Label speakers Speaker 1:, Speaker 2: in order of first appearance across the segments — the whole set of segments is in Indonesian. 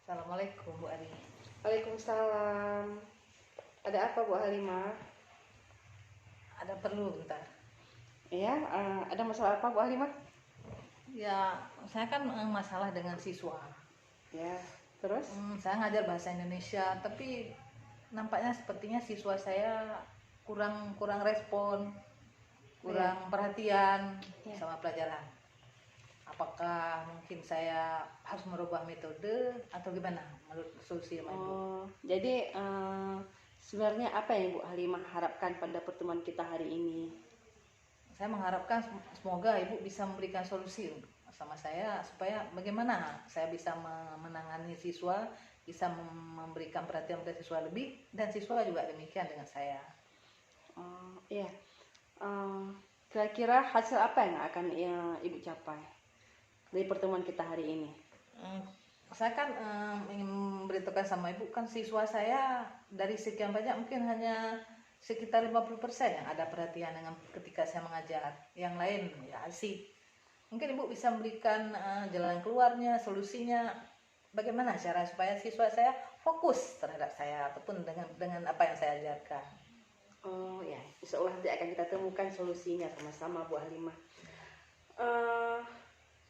Speaker 1: Assalamualaikum Bu Ari.
Speaker 2: Waalaikumsalam. Ada apa Bu Halimah?
Speaker 1: Ada perlu bentar.
Speaker 2: Ya, ada masalah apa Bu Halimah?
Speaker 1: Ya, saya kan masalah dengan siswa.
Speaker 2: Ya, terus?
Speaker 1: Saya ngajar bahasa Indonesia, tapi nampaknya sepertinya siswa saya kurang respon, kurang perhatian sama pelajaran. Apakah mungkin saya harus merubah metode atau gimana menurut solusi Ibu?
Speaker 2: Jadi sebenarnya apa yang Bu Halimah harapkan pada pertemuan kita hari ini?
Speaker 1: Saya mengharapkan semoga Ibu bisa memberikan solusi sama saya supaya bagaimana saya bisa menangani siswa, bisa memberikan perhatian pada siswa lebih, dan siswa juga demikian dengan saya.
Speaker 2: Iya. Kira-kira hasil apa yang akan Ibu capai dari pertemuan kita hari ini?
Speaker 1: Saya kan ingin memberitahukan sama Ibu, kan siswa saya dari sekian banyak mungkin hanya sekitar 50% yang ada perhatian dengan ketika saya mengajar. Yang lain ya asik. Mungkin Ibu bisa memberikan jalan keluarnya, solusinya, bagaimana cara supaya siswa saya fokus terhadap saya ataupun dengan apa yang saya ajarkan.
Speaker 2: Oh ya, insya Allah nanti akan kita temukan solusinya sama-sama Bu Halimah.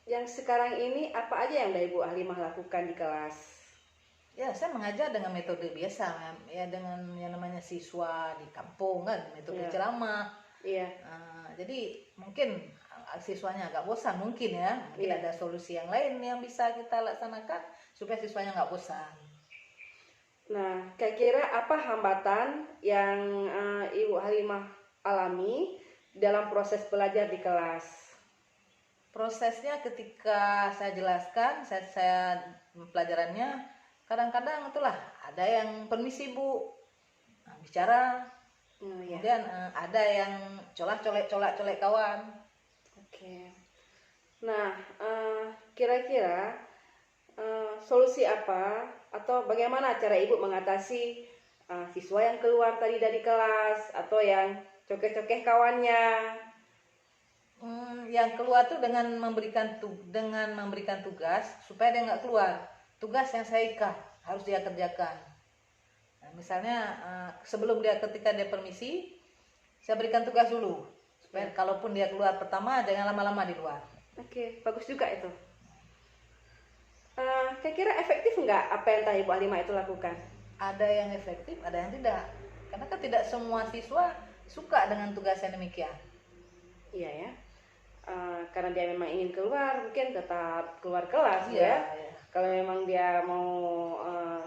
Speaker 2: Yang sekarang ini apa aja yang Ibu Halimah lakukan di kelas?
Speaker 1: Ya, saya mengajar dengan metode biasa, ya dengan yang namanya siswa di kampung kan, metode ceramah.
Speaker 2: Iya.
Speaker 1: Jadi mungkin siswanya agak bosan mungkin ya, mungkin ada solusi yang lain yang bisa kita laksanakan supaya siswanya nggak bosan.
Speaker 2: Nah, kira-kira apa hambatan yang Ibu Halimah alami dalam proses belajar di kelas?
Speaker 1: Prosesnya ketika saya jelaskan, saya pelajarannya, kadang-kadang itulah ada yang permisi Bu, bicara, kemudian ada yang colak-colek kawan.
Speaker 2: Oke. Nah, kira-kira solusi apa atau bagaimana cara Ibu mengatasi siswa yang keluar tadi dari kelas atau yang cokeh-cokeh kawannya?
Speaker 1: Yang keluar tuh dengan memberikan tugas supaya dia nggak keluar. Tugas yang saya ikat harus dia kerjakan. Nah, misalnya ketika dia permisi, saya berikan tugas dulu supaya kalaupun dia keluar pertama jangan lama-lama di luar.
Speaker 2: Oke, bagus juga itu. Kira-kira efektif nggak apa yang tadi Ibu Halimah itu lakukan?
Speaker 1: Ada yang efektif, ada yang tidak. Karena kan tidak semua siswa suka dengan tugas yang demikian.
Speaker 2: Iya ya. Karena dia memang ingin keluar, mungkin tetap keluar kelas ya. Kalau memang dia mau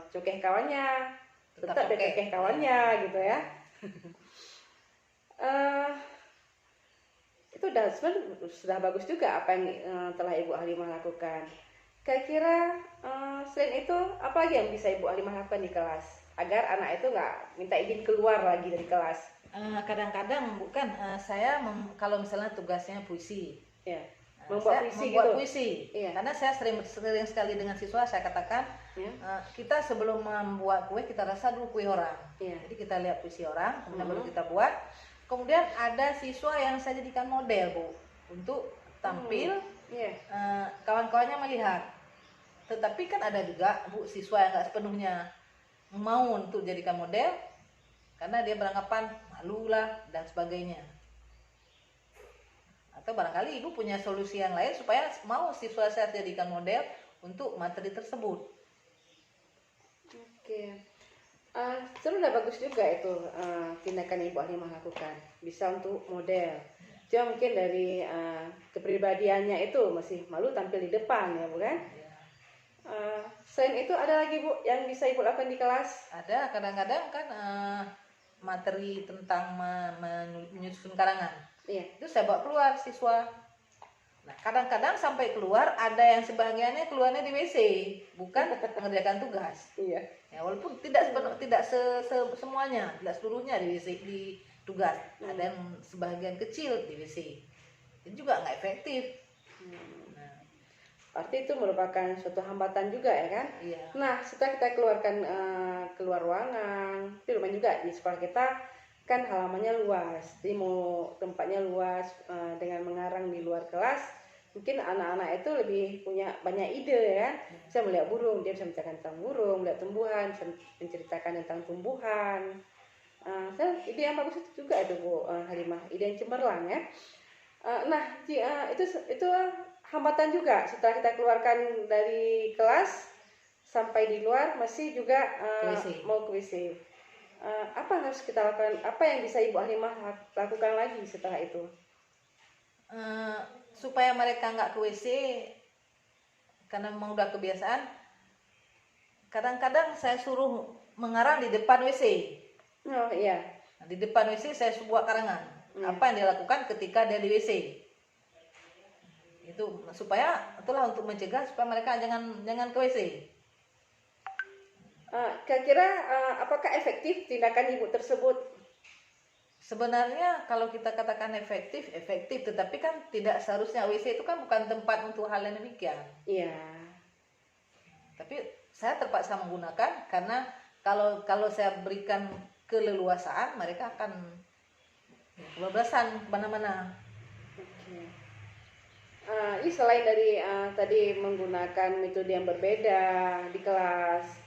Speaker 2: cokeh kawannya, tetap dia cokeh kawannya gitu ya. Itu sudah bagus juga apa yang telah Ibu Halimah lakukan. Kira-kira selain itu apa lagi yang bisa Ibu Halimah lakukan di kelas agar anak itu nggak minta izin keluar lagi dari kelas?
Speaker 1: Kadang-kadang bukan saya kalau misalnya tugasnya puisi,
Speaker 2: membuat
Speaker 1: puisi. Karena saya sering sekali dengan siswa saya katakan kita sebelum membuat kue kita rasa dulu kue orang. Jadi kita lihat puisi orang, kemudian baru kita buat. Kemudian ada siswa yang saya jadikan model Bu untuk tampil, kawan-kawannya melihat. Tetapi kan ada juga Bu siswa yang nggak sepenuhnya mau untuk jadikan model karena dia beranggapan malu lah dan sebagainya. Atau barangkali Ibu punya solusi yang lain supaya mau siswa saya jadikan model untuk materi tersebut.
Speaker 2: Oke. Sudah bagus juga itu tindakan Ibu Halimah lakukan. Bisa untuk model. Cuma mungkin dari kepribadiannya itu masih malu tampil di depan ya bukan? Selain itu ada lagi Bu yang bisa Ibu lakukan di kelas?
Speaker 1: Ada, kadang-kadang kan materi tentang menyusun karangan. Itu saya bawa keluar siswa. Nah, kadang-kadang sampai keluar ada yang sebagiannya keluarnya di WC, bukan mengerjakan tugas. Ya, walaupun tidak semuanya, tidak seluruhnya di WC di tugas. Ada yang sebagian kecil di WC. Itu juga nggak efektif.
Speaker 2: Arti itu merupakan suatu hambatan juga ya kan?
Speaker 1: Iya.
Speaker 2: Nah setelah kita keluar ruangan, itu lumayan juga di sekolah kita kan halamannya luas, jadi mau tempatnya luas dengan mengarang di luar kelas mungkin anak-anak itu lebih punya banyak ide ya. Bisa melihat burung, dia bisa menceritakan tentang burung, melihat tumbuhan, bisa menceritakan tentang tumbuhan. Ide yang bagus itu juga itu Bu Halimah, ide yang cemerlang ya. Itu hambatan juga setelah kita keluarkan dari kelas sampai di luar masih juga mau ke WC. Apa yang harus kita lakukan? Apa yang bisa Ibu Halimah lakukan lagi setelah itu?
Speaker 1: Supaya mereka nggak ke WC karena memang udah kebiasaan, kadang-kadang saya suruh mengarang di depan WC.
Speaker 2: Oh iya.
Speaker 1: Nah, di depan WC saya buat karangan. Apa yang dia lakukan ketika dia di WC. Itu supaya itulah untuk mencegah supaya mereka jangan ke WC.
Speaker 2: Kira-kira apakah efektif tindakan ibu tersebut?
Speaker 1: Sebenarnya kalau kita katakan efektif, tetapi kan tidak seharusnya WC itu kan bukan tempat untuk hal yang demikian.
Speaker 2: Iya.
Speaker 1: Tapi saya terpaksa menggunakan karena kalau saya berikan keleluasaan, mereka akan kebablasan kemana-mana.
Speaker 2: Oke. Ini selain dari tadi menggunakan metode yang berbeda di kelas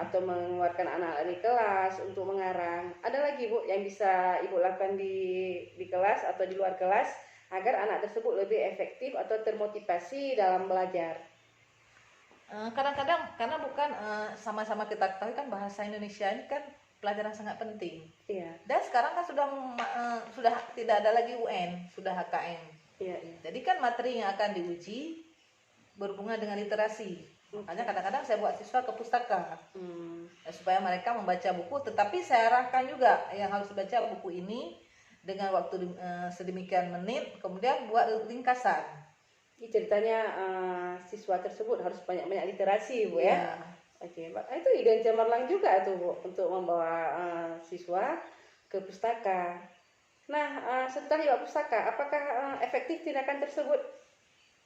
Speaker 2: atau mengeluarkan anak dari kelas untuk mengarang, ada lagi Bu yang bisa Ibu lakukan di kelas atau di luar kelas agar anak tersebut lebih efektif atau termotivasi dalam belajar?
Speaker 1: Kadang-kadang karena bukan sama-sama kita ketahui kan bahasa Indonesia ini kan pelajaran sangat penting.
Speaker 2: Iya.
Speaker 1: Dan sekarang kan sudah tidak ada lagi UN, sudah HKM.
Speaker 2: Iya.
Speaker 1: Jadi kan materi yang akan diuji berhubungan dengan literasi. Makanya kadang-kadang saya buat siswa ke pustaka supaya mereka membaca buku. Tetapi saya arahkan juga yang harus baca buku ini dengan waktu sedemikian menit, kemudian buat ringkasan.
Speaker 2: Ini ceritanya siswa tersebut harus banyak-banyak literasi Bu ya. Oke, itu ide cemerlang juga tuh Bu untuk membawa siswa ke pustaka. Nah, setelah lewat pustaka, apakah efektif tindakan tersebut?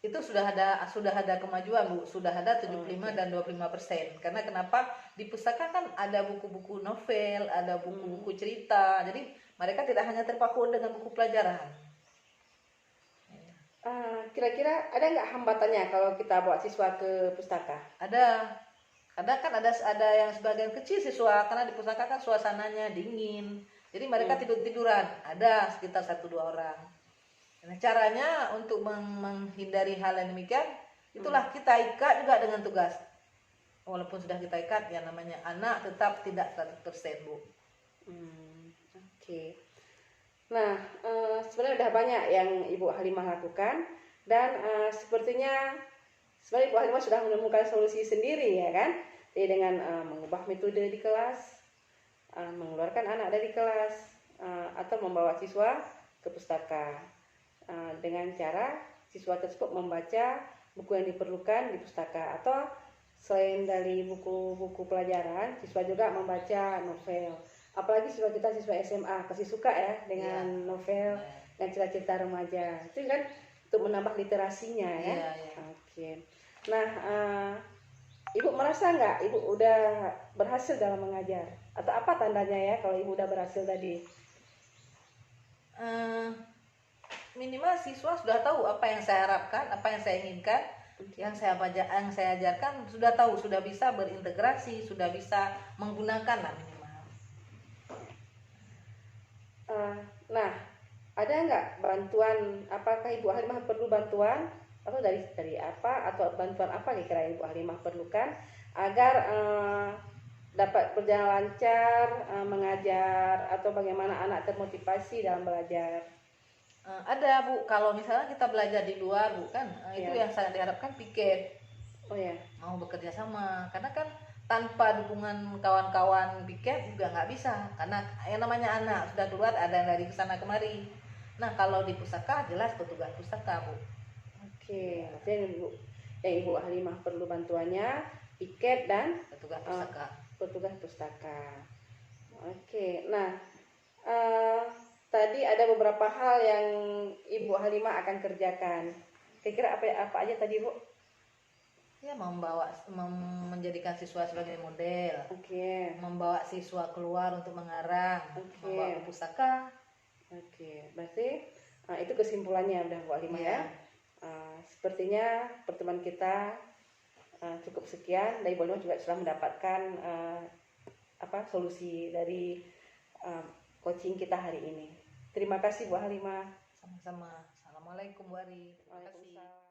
Speaker 1: Itu sudah ada kemajuan Bu, sudah ada 75 dan 25%. Karena kenapa? Di pustaka kan ada buku-buku novel, ada buku-buku cerita. Jadi mereka tidak hanya terpaku dengan buku pelajaran.
Speaker 2: Kira-kira ada nggak hambatannya kalau kita bawa siswa ke pustaka?
Speaker 1: Ada. Kadang kan ada yang sebagian kecil siswa karena di pustaka kan suasananya dingin. Jadi mereka tidur-tiduran. Ada sekitar 1-2 orang. Nah, caranya untuk menghindari hal yang demikian, itulah kita ikat juga dengan tugas. Walaupun sudah kita ikat, ya namanya anak tetap tidak 100% Bu.
Speaker 2: Oke. Nah, sebenarnya udah banyak yang Ibu Halimah lakukan dan sepertinya sebenarnya Ibu Halimah sudah menemukan solusi sendiri ya kan? Jadi dengan mengubah metode di kelas, mengeluarkan anak dari kelas, atau membawa siswa ke pustaka. Dengan cara siswa tersebut membaca buku yang diperlukan di pustaka, atau selain dari buku-buku pelajaran, siswa juga membaca novel. Apalagi siswa kita siswa SMA pasti suka ya dengan novel dan cerita-cerita remaja. Itu kan untuk menambah literasinya ya. Oke. Nah, Ibu merasa nggak Ibu udah berhasil dalam mengajar? Atau apa tandanya ya kalau Ibu udah berhasil tadi?
Speaker 1: Minimal siswa sudah tahu apa yang saya harapkan, apa yang saya inginkan, yang saya ajarkan sudah tahu, sudah bisa berintegrasi, sudah bisa menggunakan lah minimal.
Speaker 2: Nah, ada nggak bantuan? Apakah Ibu Halimah perlu bantuan atau dari apa atau bantuan apa kira-kira Ibu Halimah perlukan agar dapat berjalan lancar mengajar, atau bagaimana anak termotivasi dalam belajar?
Speaker 1: Ada Bu, kalau misalnya kita belajar di luar Bu kan, itu yang sangat diharapkan piket. Mau bekerja sama, karena kan tanpa dukungan kawan-kawan piket juga nggak bisa, karena yang namanya anak sudah keluar ada yang dari kesana kemari. Nah kalau di pustaka jelas petugas pustaka Bu.
Speaker 2: Oke, jadi Ibu Halimah perlu bantuannya piket dan
Speaker 1: petugas pustaka.
Speaker 2: Petugas pustaka. Oke, nah tadi ada beberapa hal yang Ibu Halimah akan kerjakan. Kira-kira apa aja tadi Bu?
Speaker 1: Ya, menjadikan siswa sebagai model. Membawa siswa keluar untuk mengarang. Membawa ke pustaka.
Speaker 2: Berarti itu kesimpulannya udah Bu Halimah ya. Sepertinya pertemuan kita cukup sekian. Dari Bu Halimah juga sudah mendapatkan solusi dari coaching kita hari ini. Terima kasih Bu Halimah.
Speaker 1: Sama-sama. Assalamualaikum Bu Ari. Terima kasih.
Speaker 2: Waalaikumsalam.